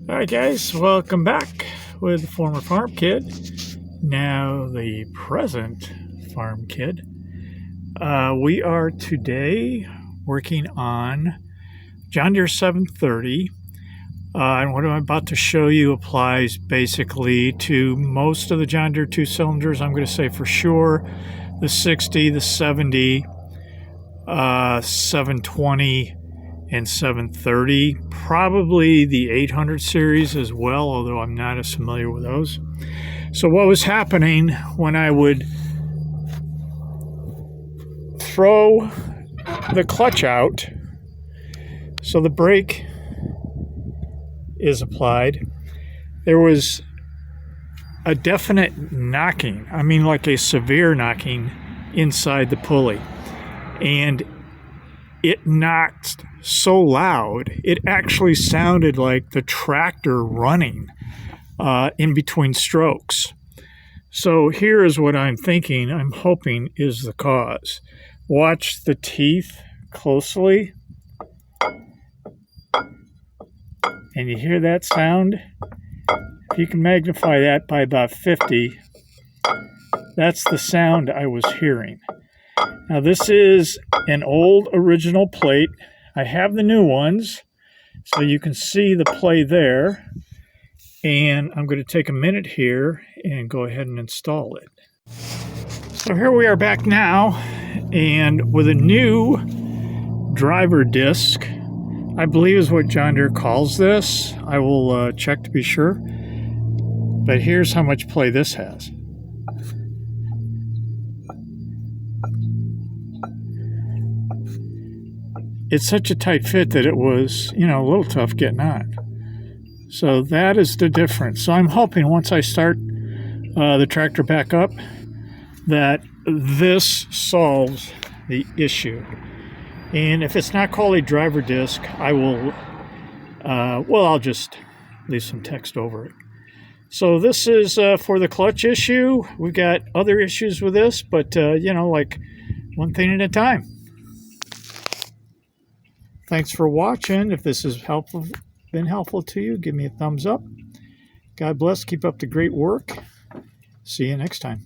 All right, guys, welcome back with the former farm kid, now the present farm kid. We are today working on John Deere 730, and what I'm about to show you applies basically to most of the John Deere 2 cylinders. I'm going to say for sure the 60, the 70, 720, and 730, probably the 800 series as well, although I'm not as familiar with those. So what was happening when I would throw the clutch out, so the brake is applied, there was a definite knocking, I mean like a severe knocking inside the pulley, and it knocked so loud, it actually sounded like the tractor running in between strokes. So here is what I'm thinking, I'm hoping is the cause. Watch the teeth closely. And you hear that sound? If you can magnify that by about 50, that's the sound I was hearing. Now this is an old original plate. I have the new ones, so you can see the play there. And I'm going to take a minute here and go ahead and install it. So here we are back now, and with a new driver disc, I believe is what John Deere calls this. I will check to be sure. But here's how much play this has. It's such a tight fit that it was, a little tough getting on. So that is the difference. So I'm hoping once I start the tractor back up that this solves the issue. And if it's not called a driver disc, I will, I'll just leave some text over it. So this is for the clutch issue. We've got other issues with this, but, like one thing at a time. Thanks for watching. If this has been helpful to you, give me a thumbs up. God bless. Keep up the great work. See you next time.